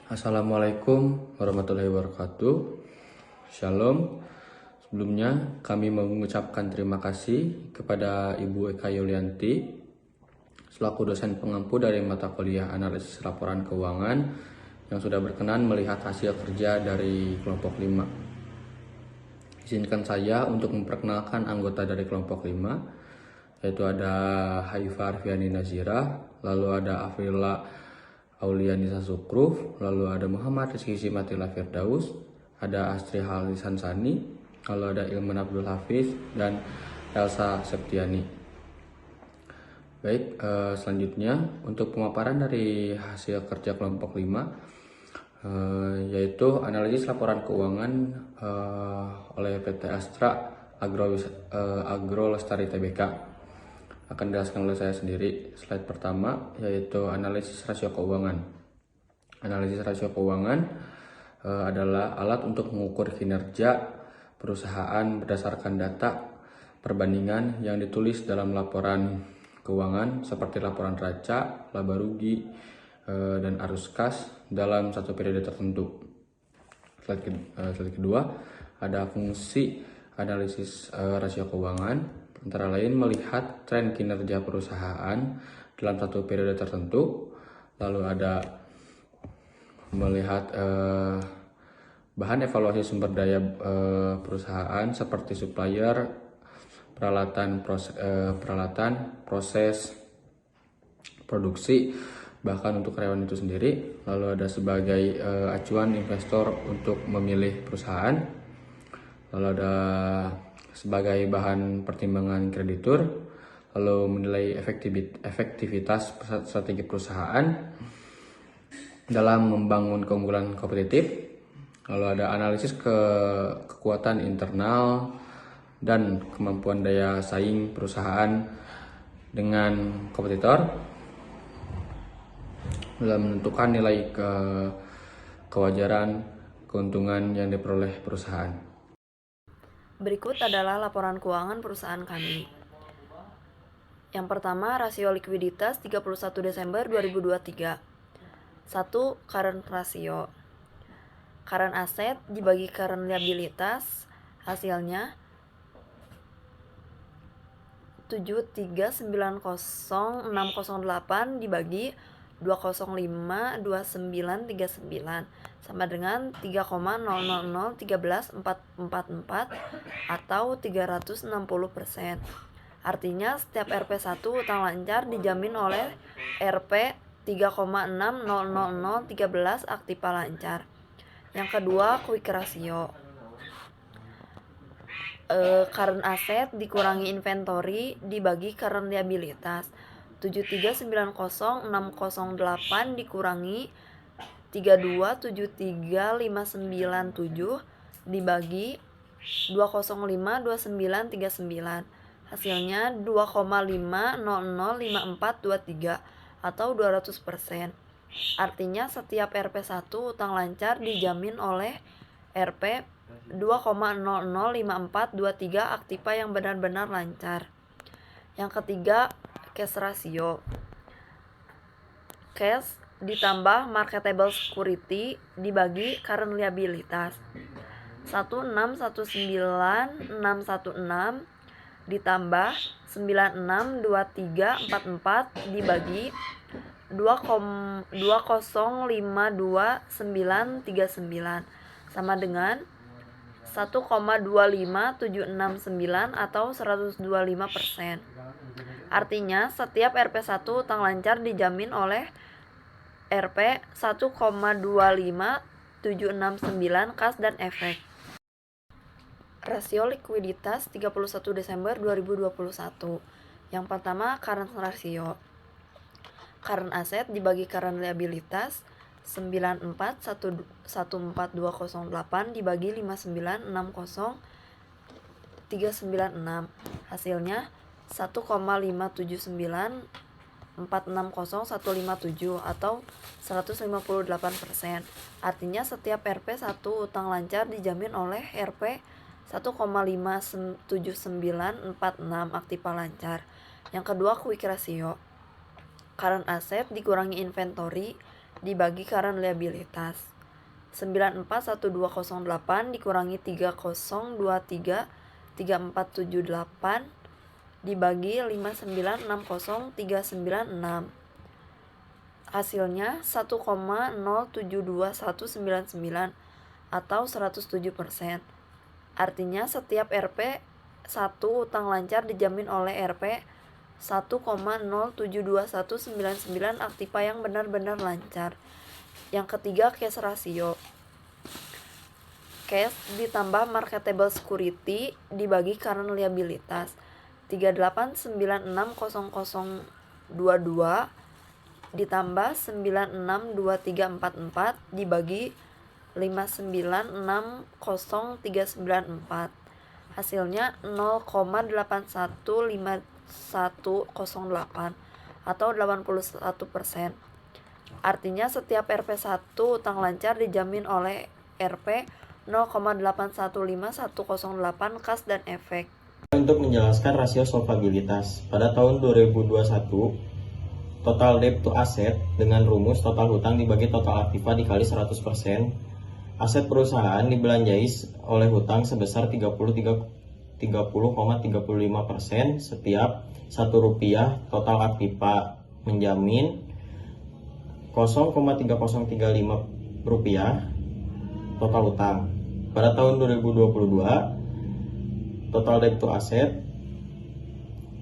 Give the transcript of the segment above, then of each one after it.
Assalamualaikum warahmatullahi wabarakatuh. Shalom. Sebelumnya kami mengucapkan terima kasih kepada Ibu Eka Yulianti selaku dosen pengampu dari mata kuliah analisis laporan keuangan yang sudah berkenan melihat hasil kerja dari kelompok 5. Izinkan saya untuk memperkenalkan anggota dari kelompok 5, yaitu ada Haifa Arfiani Nazira, lalu ada Afrila Aulianisa Sukruf, lalu ada Muhammad Rizky Simatila Firdaus, ada Astri Halisan Sani, lalu ada Ilman Abdul Hafiz, dan Elsa Septiani. Baik, selanjutnya untuk pemaparan dari hasil kerja kelompok 5, yaitu analisis laporan keuangan oleh PT Astra Agro Lestari Tbk. Akan dijelaskan oleh saya sendiri. Slide pertama yaitu analisis rasio keuangan. Analisis rasio keuangan adalah alat untuk mengukur kinerja perusahaan berdasarkan data perbandingan yang ditulis dalam laporan keuangan seperti laporan neraca, laba rugi, dan arus kas dalam satu periode tertentu. Slide kedua ada fungsi analisis rasio keuangan, antara lain melihat tren kinerja perusahaan dalam satu periode tertentu, lalu ada melihat bahan evaluasi sumber daya perusahaan seperti supplier, peralatan, proses produksi, bahkan untuk karyawan itu sendiri. Lalu ada sebagai acuan investor untuk memilih perusahaan, lalu ada sebagai bahan pertimbangan kreditur, lalu menilai efektivitas strategi perusahaan dalam membangun keunggulan kompetitif, lalu ada analisis kekuatan internal dan kemampuan daya saing perusahaan dengan kompetitor dalam menentukan nilai kewajaran keuntungan yang diperoleh perusahaan. Berikut adalah laporan keuangan perusahaan kami. Yang pertama, rasio likuiditas 31 Desember 2023. 1. Current ratio. Current asset dibagi current liabilitas, hasilnya 7390608 dibagi 2052939 sama dengan 3,00013444 atau 360%. Artinya setiap RP1 utang lancar dijamin oleh RP 3,600013 aktiva lancar. Yang kedua, quick ratio. Current asset dikurangi inventory dibagi current liabilitas. 7390608 dikurangi 3273597 dibagi 2052939, hasilnya 2,50005423 atau 200%. Artinya setiap RP1 utang lancar dijamin oleh RP 2,005423 aktiva yang benar-benar lancar. Yang ketiga, cash ratio. Cash ditambah marketable security dibagi current liabilitas. 1619616 ditambah 962344 dibagi 205239 sama dengan 1,25769 atau 125%. Artinya setiap RP1 utang lancar dijamin oleh RP 1,25769 kas dan efek. Rasio likuiditas 31 Desember 2021. Yang pertama, current ratio. Current asset dibagi current liabilitas 9414208 dibagi 5960396, hasilnya 1,579460,157 atau 158%. Artinya setiap RP1 utang lancar dijamin oleh RP 1,57946 aktiva lancar. Yang kedua, quick ratio. Current asset dikurangi inventory dibagi current liabilitas. 941208 dikurangi 30233478 dibagi 5960396. Hasilnya 1,072199 atau 107%. Artinya setiap RP 1 utang lancar dijamin oleh RP 1,072199 aktiva yang benar-benar lancar. Yang ketiga, cash ratio. Cash ditambah marketable security dibagi current liabilitas. 38960022 ditambah 962344 dibagi 5960394. Hasilnya 0,815108 atau 81%. Artinya setiap RP1 utang lancar dijamin oleh RP 0,815108 kas dan efek. Untuk menjelaskan rasio solvabilitas, pada tahun 2021, total debt to asset dengan rumus total hutang dibagi total aktiva dikali 100%, aset perusahaan dibelanjai oleh hutang sebesar 30,35% setiap Rp1 total aktiva menjamin 0,3035 rupiah total hutang. Pada tahun 2022, total debt to asset,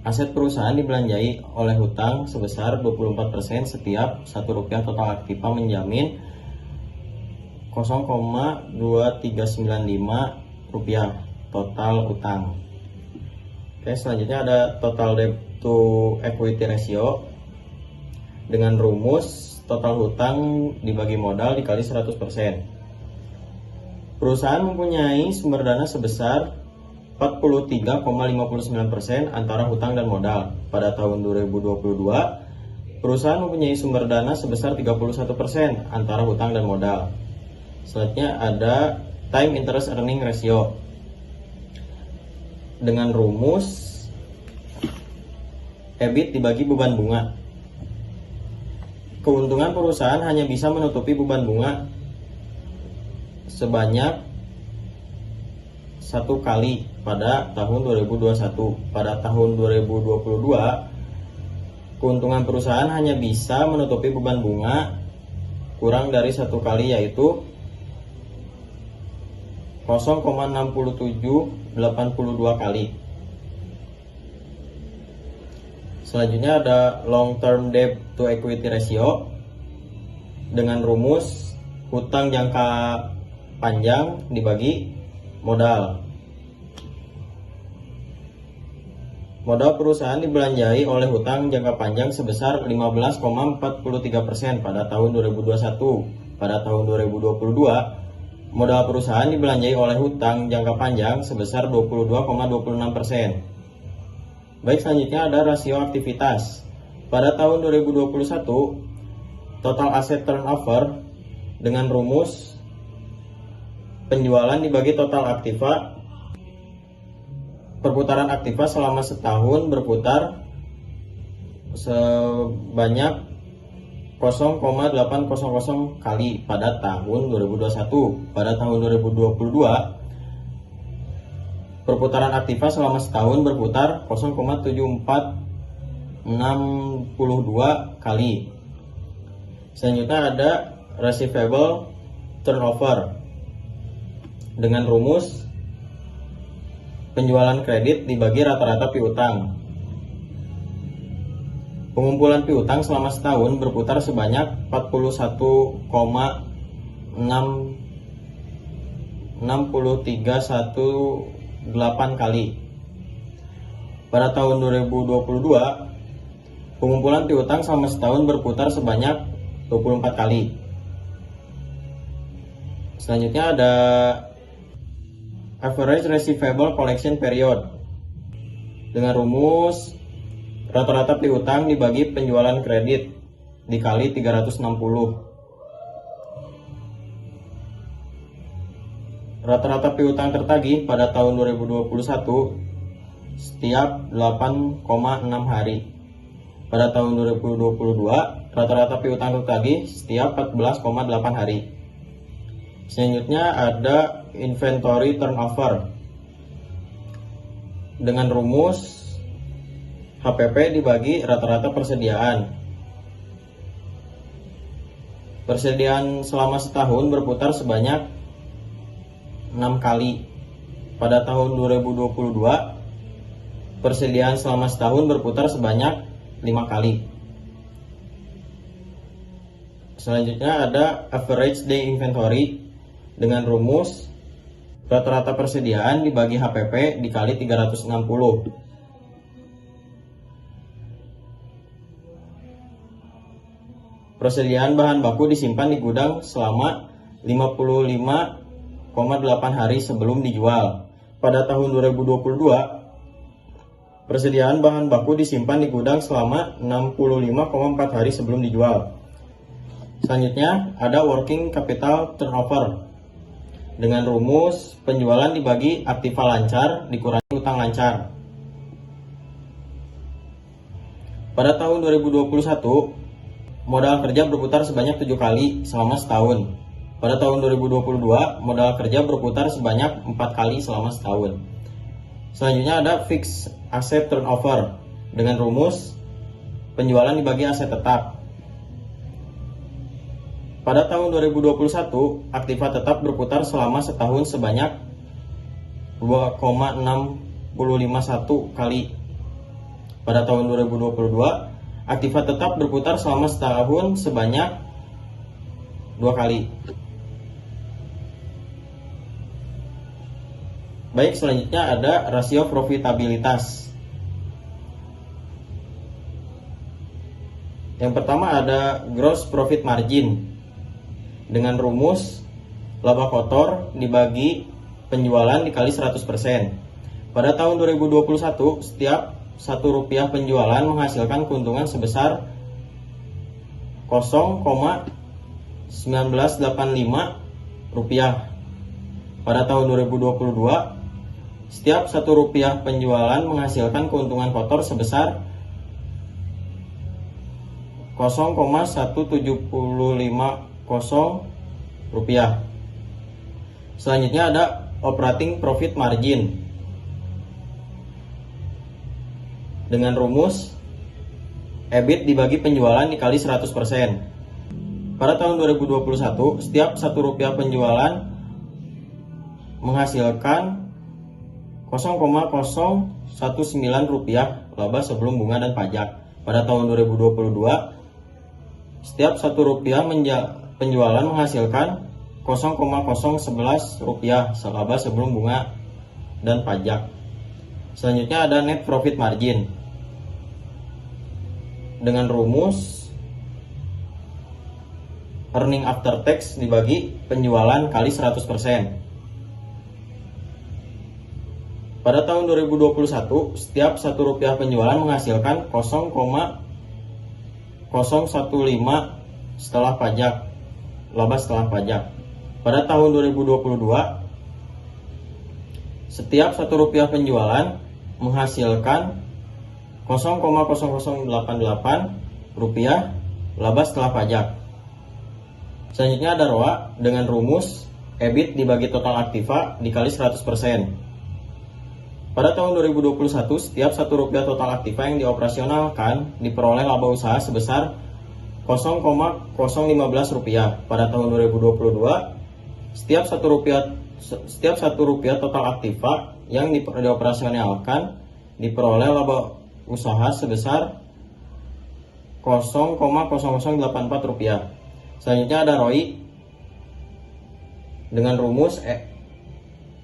aset perusahaan dibelanjai oleh hutang sebesar 24% setiap Rp1 total aktiva menjamin 0,2395 rupiah total utang. Oke, selanjutnya ada total debt to equity ratio dengan rumus total hutang dibagi modal dikali 100%. Perusahaan mempunyai sumber dana sebesar 43,59% antara hutang dan modal. Pada tahun 2022, perusahaan mempunyai sumber dana sebesar 31% antara hutang dan modal. Selanjutnya ada time interest earning ratio dengan rumus EBIT dibagi beban bunga. Keuntungan perusahaan hanya bisa menutupi beban bunga sebanyak 1 kali pada tahun 2021. Pada tahun 2022, keuntungan perusahaan hanya bisa menutupi beban bunga kurang dari 1 kali, yaitu 0,6782 kali. Selanjutnya ada long term debt to equity ratio dengan rumus hutang jangka panjang dibagi modal. Modal perusahaan dibelanjai oleh hutang jangka panjang sebesar 15,43% pada tahun 2021. Pada tahun 2022, modal perusahaan dibelanjai oleh hutang jangka panjang sebesar 22,26%. Baik, selanjutnya ada rasio aktivitas. Pada tahun 2021, total asset turnover dengan rumus penjualan dibagi total aktiva, perputaran aktiva selama setahun berputar sebanyak 0,800 kali pada tahun 2021. Pada tahun 2022, perputaran aktiva selama setahun berputar 0,7462 kali. Selanjutnya ada receivable turnover dengan rumus penjualan kredit dibagi rata-rata piutang. Pengumpulan piutang selama setahun berputar sebanyak 41,6318 kali. Pada tahun 2022, pengumpulan piutang selama setahun berputar sebanyak 24 kali. Selanjutnya ada average receivable collection period dengan rumus rata-rata piutang dibagi penjualan kredit dikali 360. Rata-rata piutang tertagih pada tahun 2021 setiap 8,6 hari. Pada tahun 2022, rata-rata piutang untuk tagih setiap 14,8 hari. Selanjutnya ada inventory turnover dengan rumus HPP dibagi rata-rata persediaan. Persediaan selama setahun berputar sebanyak 6 kali. Pada tahun 2022, persediaan selama setahun berputar sebanyak 5 kali. Selanjutnya ada average day inventory dengan rumus rata-rata persediaan dibagi HPP dikali 360. Persediaan bahan baku disimpan di gudang selama 55,8 hari sebelum dijual. Pada tahun 2022, persediaan bahan baku disimpan di gudang selama 65,4 hari sebelum dijual. Selanjutnya ada working capital turnover dengan rumus penjualan dibagi aktiva lancar dikurangi utang lancar. Pada tahun 2021, modal kerja berputar sebanyak 7 kali selama setahun. Pada tahun 2022, modal kerja berputar sebanyak 4 kali selama setahun. Selanjutnya ada fixed asset turnover dengan rumus penjualan dibagi aset tetap. Pada tahun 2021, aktiva tetap berputar selama setahun sebanyak 2,651 kali. Pada tahun 2022, aktiva tetap berputar selama setahun sebanyak 2 kali. Baik, selanjutnya ada rasio profitabilitas. Yang pertama ada gross profit margin dengan rumus laba kotor dibagi penjualan dikali 100%. Pada tahun 2021, setiap Rp1 penjualan menghasilkan keuntungan sebesar 0,1985 rupiah. Pada tahun 2022, setiap Rp1 penjualan menghasilkan keuntungan kotor sebesar 0,1750 rupiah. Selanjutnya ada operating profit margin dengan rumus EBIT dibagi penjualan dikali 100%. Pada tahun 2021, setiap Rp1 penjualan menghasilkan 0,019 rupiah laba sebelum bunga dan pajak. Pada tahun 2022, setiap Rp1 penjualan menghasilkan 0,011 rupiah laba sebelum bunga dan pajak. Selanjutnya ada net profit margin dengan rumus earning after tax dibagi penjualan kali 100%. Pada tahun 2021, setiap Rp1 penjualan menghasilkan 0,015 setelah pajak, laba setelah pajak. Pada tahun 2022, setiap Rp1 penjualan menghasilkan 0,0088 rupiah laba setelah pajak. Selanjutnya ada ROA dengan rumus EBIT dibagi total aktiva dikali 100%. Pada tahun 2021, setiap Rp1 total aktiva yang dioperasionalkan diperoleh laba usaha sebesar 0,015 rupiah. Pada tahun 2022, setiap Rp1 total aktiva yang dioperasionalkan diperoleh laba usaha sebesar 0,0084 rupiah. Selanjutnya ada ROI dengan rumus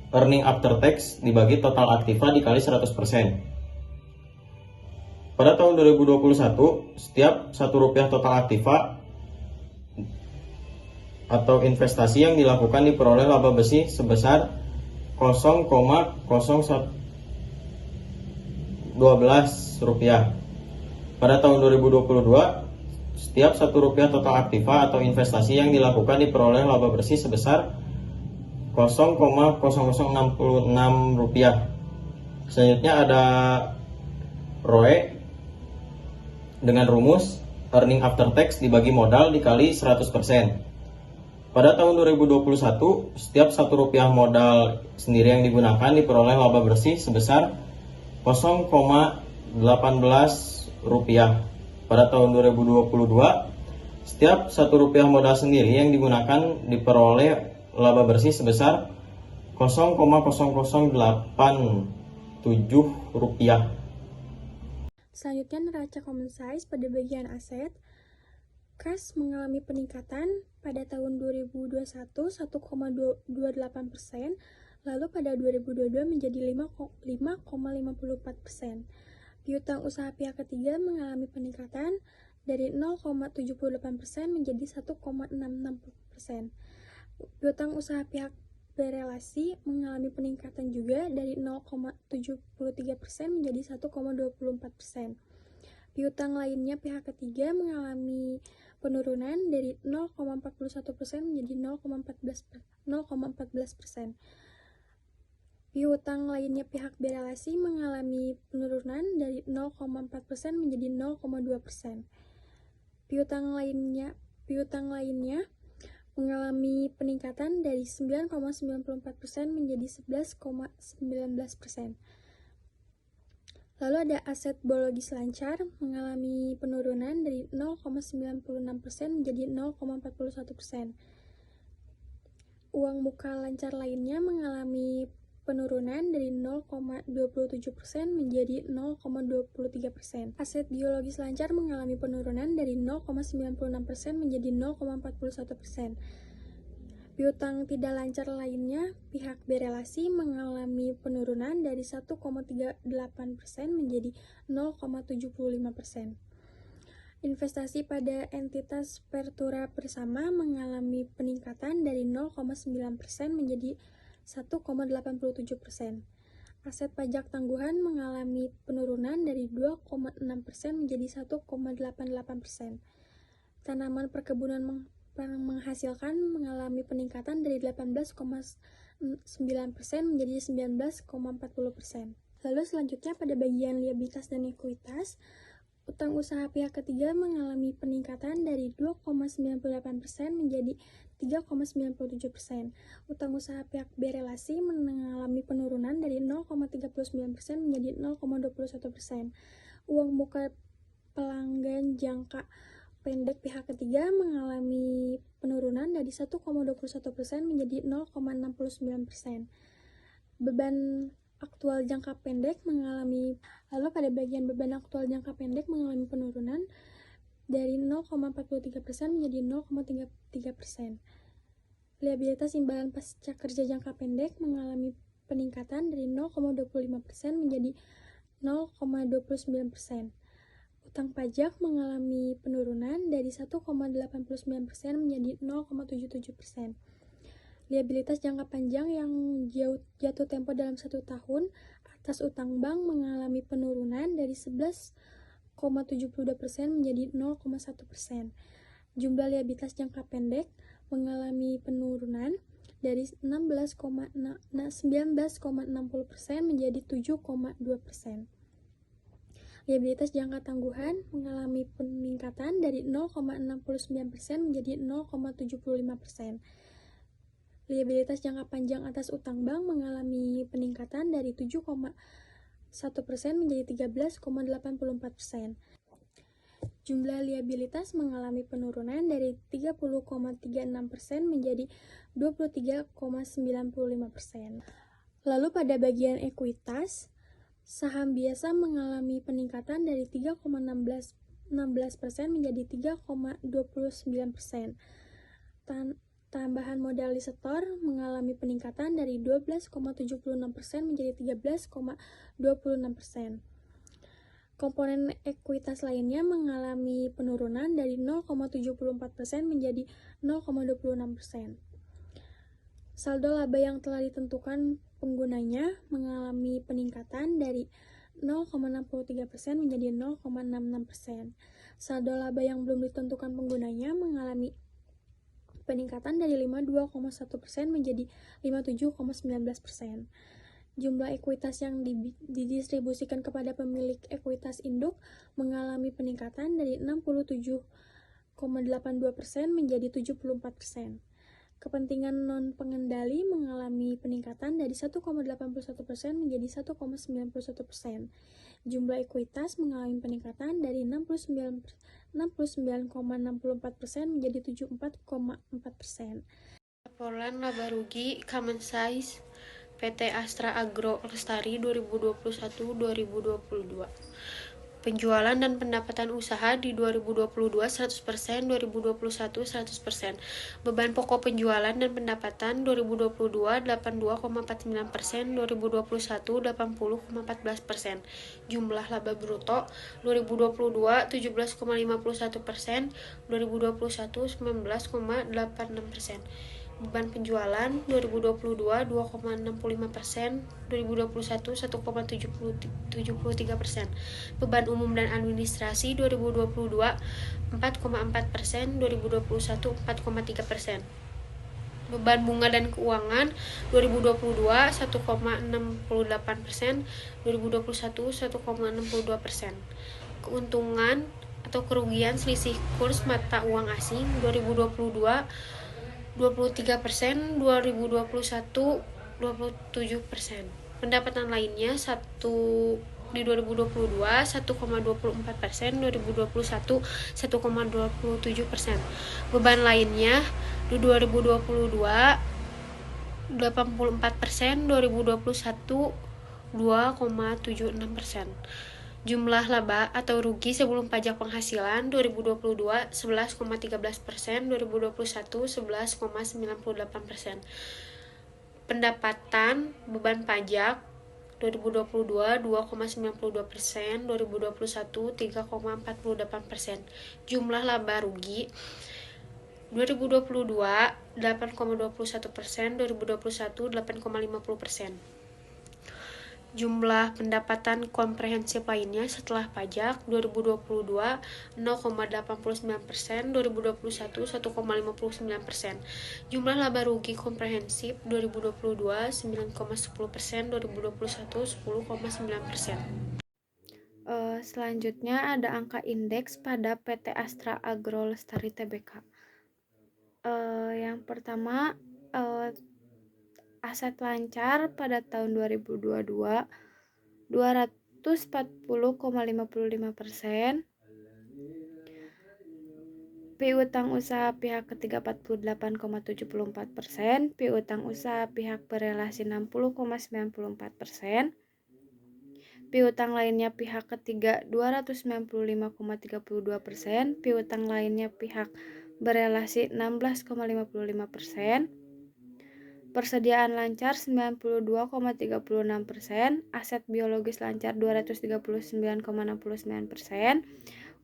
earning after tax dibagi total aktiva dikali 100%. Pada tahun 2021, setiap Rp1 total aktiva atau investasi yang dilakukan diperoleh laba besi sebesar 0,012 rupiah. Pada tahun 2022, setiap Rp1 total aktiva atau investasi yang dilakukan diperoleh laba bersih sebesar 0,0066 rupiah. Selanjutnya ada ROE dengan rumus earning after tax dibagi modal dikali 100%. Pada tahun 2021, setiap Rp1 modal sendiri yang digunakan diperoleh laba bersih sebesar 0,18 rupiah. Pada tahun 2022, setiap Rp1 modal sendiri yang digunakan diperoleh laba bersih sebesar 0,0087 rupiah. Selanjutnya neraca common size pada bagian aset. Kas mengalami peningkatan pada tahun 2021 1,28%, lalu pada 2022 menjadi 5,54%. Piutang usaha pihak ketiga mengalami peningkatan dari 0,78% menjadi 1,66%. Piutang usaha pihak berelasi mengalami peningkatan juga dari 0,73% menjadi 1,24%. Piutang lainnya pihak ketiga mengalami penurunan dari 0,41% menjadi 0,14%. Piutang lainnya pihak berelasi mengalami penurunan dari 0,4% menjadi 0,2%. Piutang lainnya mengalami peningkatan dari 9,94% menjadi 11,19%. Lalu ada aset biologis lancar mengalami penurunan dari 0,96% menjadi 0,41%. Uang muka lancar lainnya mengalami penurunan dari 0,27% menjadi 0,23%. Aset biologis lancar mengalami penurunan dari 0,96% menjadi 0,41%. Piutang tidak lancar lainnya, pihak berelasi mengalami penurunan dari 1,38% menjadi 0,75%. Investasi pada entitas pertura bersama mengalami peningkatan dari 0,9% menjadi 1,87%. Aset pajak tangguhan mengalami penurunan dari 2,6% menjadi 1,88%. Tanaman perkebunan menghasilkan mengalami peningkatan dari 18,9% menjadi 19,40%. Lalu selanjutnya pada bagian liabilitas dan ekuitas, utang usaha pihak ketiga mengalami peningkatan dari 2,98% menjadi 3,97%. Utang usaha pihak berelasi mengalami penurunan dari 0,39% menjadi 0,21%. Uang muka pelanggan jangka pendek pihak ketiga mengalami penurunan dari 1,21% menjadi 0,69%. Beban aktual jangka pendek lalu pada bagian beban aktual jangka pendek mengalami penurunan dari 0,43% menjadi 0,33%. Liabilitas imbalan pasca kerja jangka pendek mengalami peningkatan dari 0,25% menjadi 0,29%. Utang pajak mengalami penurunan dari 1,89% menjadi 0,77%. Liabilitas jangka panjang yang jatuh tempo dalam 1 tahun atas utang bank mengalami penurunan dari 11,72% menjadi 0,1%. Jumlah liabilitas jangka pendek mengalami penurunan dari 19,60% menjadi 7,2%. Liabilitas jangka tangguhan mengalami peningkatan dari 0,69% menjadi 0,75%. Liabilitas jangka panjang atas utang bank mengalami peningkatan dari 7,1% menjadi 13,84%. Jumlah liabilitas mengalami penurunan dari 30,36% menjadi 23,95%. Lalu pada bagian ekuitas, saham biasa mengalami peningkatan dari 3,16% menjadi 3,29%. Tambahan modal di setor mengalami peningkatan dari 12,76% menjadi 13,26%. Komponen ekuitas lainnya mengalami penurunan dari 0,74% menjadi 0,26%. Saldo laba yang telah ditentukan penggunanya mengalami peningkatan dari 0,63% menjadi 0,66%. Saldo laba yang belum ditentukan penggunanya mengalami peningkatan dari 52,1% menjadi 57,19%. Jumlah ekuitas yang didistribusikan kepada pemilik ekuitas induk mengalami peningkatan dari 67,82% menjadi 74%. Kepentingan non-pengendali mengalami peningkatan dari 1,81% menjadi 1,91%. Jumlah ekuitas mengalami peningkatan dari 69,64% menjadi 74,4%. Laporan laba rugi common size PT Astra Agro Lestari 2021-2022. Penjualan dan pendapatan usaha di 2022 100%, 2021 100%. Beban pokok penjualan dan pendapatan 2022 82,49%, 2021 80,14%. Jumlah laba bruto 2022 17,51%, 2021 19,86%. Beban penjualan 2022 2,65%, 2021 1,73%. Beban umum dan administrasi 2022 4,4%, 2021 4,3%. Beban bunga dan keuangan 2022 1,68%, 2021 1,62%. Keuntungan atau kerugian selisih kurs mata uang asing 2022 23%, 2021 27%. Pendapatan lainnya di 2022 1,24%, 2021 1,27%. Beban lainnya di 2022 84%, 2021 2,76%. Jumlah laba atau rugi sebelum pajak penghasilan 2022 11,13%, 2021 11,98%. Pendapatan beban pajak 2022 2,92%, 2021 3,48%. Jumlah laba rugi 2022 8,21%, 2021 8,50%. Jumlah pendapatan komprehensif lainnya setelah pajak 2022 0,89%, 2021 1,59%. Jumlah laba rugi komprehensif 2022 9,10%, 2021 10,9%. Selanjutnya ada angka indeks pada PT Astra Agro Lestari Tbk. Yang pertama, aset lancar pada tahun 2022 240,55%, piutang usaha pihak ketiga 48,74%, piutang usaha pihak berelasi 60,94%, piutang lainnya pihak ketiga 295,32%, piutang lainnya pihak berelasi 16,55%, persediaan lancar 92,36%, aset biologis lancar 239,69%,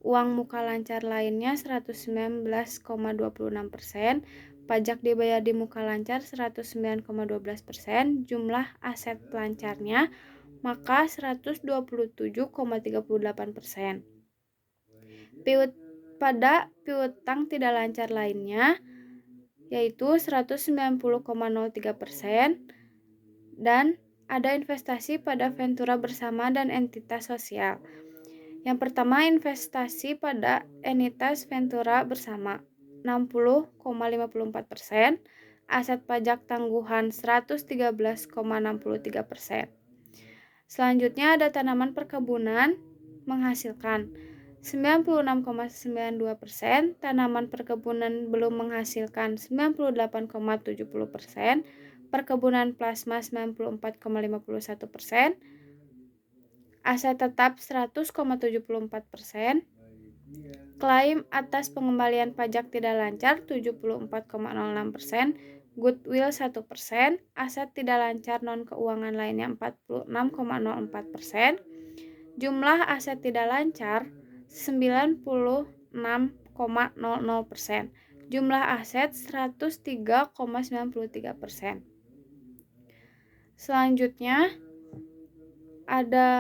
uang muka lancar lainnya 119,26%, pajak dibayar di muka lancar 109,12%, jumlah aset lancarnya maka 127,38%. Pada piutang tidak lancar lainnya yaitu 190,03%, dan ada investasi pada ventura bersama dan entitas sosial. Yang pertama, investasi pada entitas ventura bersama 60,54%, aset pajak tangguhan 113,63%. Selanjutnya ada tanaman perkebunan menghasilkan 96,92%, tanaman perkebunan belum menghasilkan 98,70%, perkebunan plasma 94,51%, aset tetap 100,74%, klaim atas pengembalian pajak tidak lancar 74,06%, goodwill 1%, aset tidak lancar non keuangan lainnya 46,04%, jumlah aset tidak lancar 96,00%, jumlah aset 103,93%. Selanjutnya ada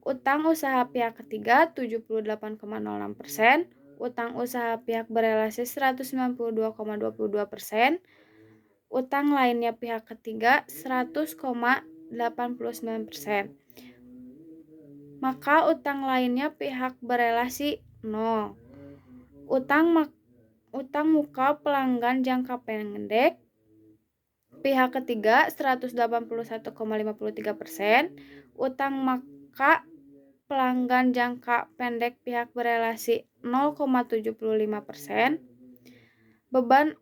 utang usaha pihak ketiga 78,06%, utang usaha pihak berelasi 192,22%, Utang lainnya pihak ketiga 100,89%. Maka utang lainnya pihak berelasi 0. Utang muka pelanggan jangka pendek pihak ketiga 181,53%. Utang muka pelanggan jangka pendek pihak berelasi 0,75%. Beban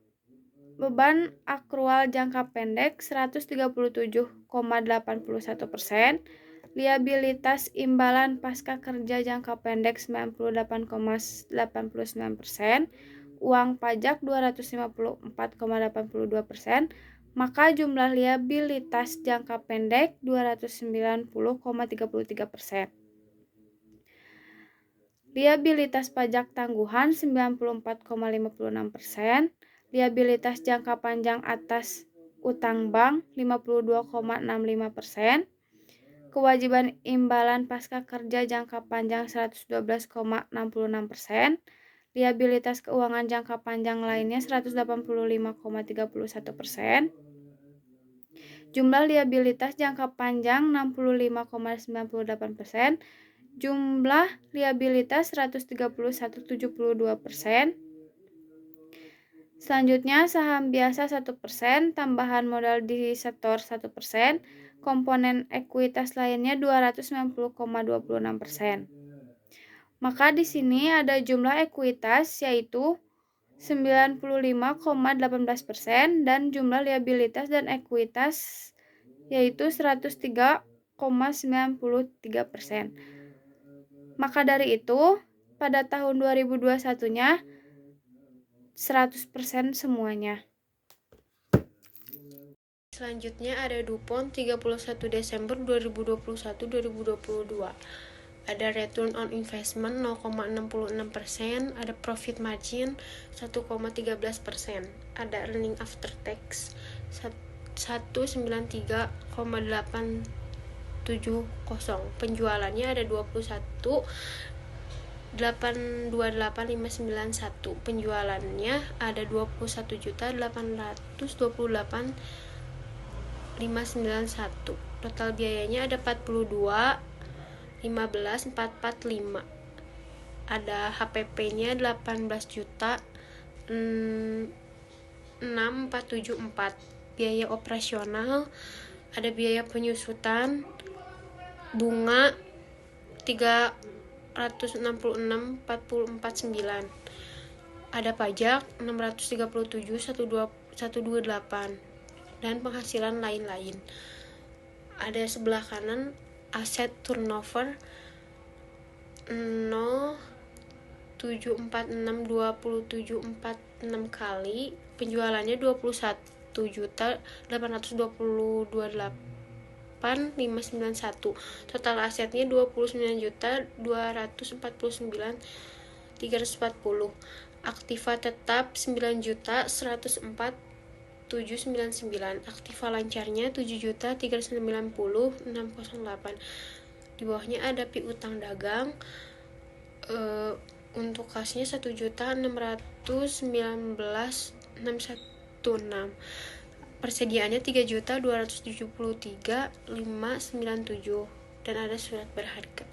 akrual jangka pendek 137,81%. Liabilitas imbalan pasca kerja jangka pendek 98,89%. Uang pajak 254,82%. Maka jumlah liabilitas jangka pendek 290,33%. Liabilitas pajak tangguhan 94,56%. Liabilitas jangka panjang atas utang bank 52,65%. Kewajiban imbalan pasca kerja jangka panjang 112,66%. Liabilitas keuangan jangka panjang lainnya 185,31%. Jumlah liabilitas jangka panjang 65,98%. Jumlah liabilitas 131,72%. Selanjutnya saham biasa 1%, tambahan modal disetor 1%, komponen ekuitas lainnya 290,26%. Maka di sini ada jumlah ekuitas yaitu 95,18% dan jumlah liabilitas dan ekuitas yaitu 103,93%. Maka dari itu pada tahun 2021-nya 100% semuanya. Selanjutnya ada DuPont 31 Desember 2021-2022. Ada return on investment 0,66%, ada profit margin 1,13%, ada earning after tax 193,870. Penjualannya ada 828.591. Penjualannya ada 21.828.591. Total biayanya ada 42.15.445. Ada HPP-nya 18.6.474. Biaya operasional ada biaya penyusutan bunga 366.449. Ada pajak 637.128 dan penghasilan lain-lain. Ada sebelah kanan aset turnover 0,7462746 kali, penjualannya 21.822.591. Total asetnya 29.249.340. Aktiva tetap 9.104.799. Aktiva lancarnya 7.390.608. Di bawahnya ada piutang dagang. Untuk kasnya 1.619.616. Persediaannya 3.273.597 dan ada surat berharga.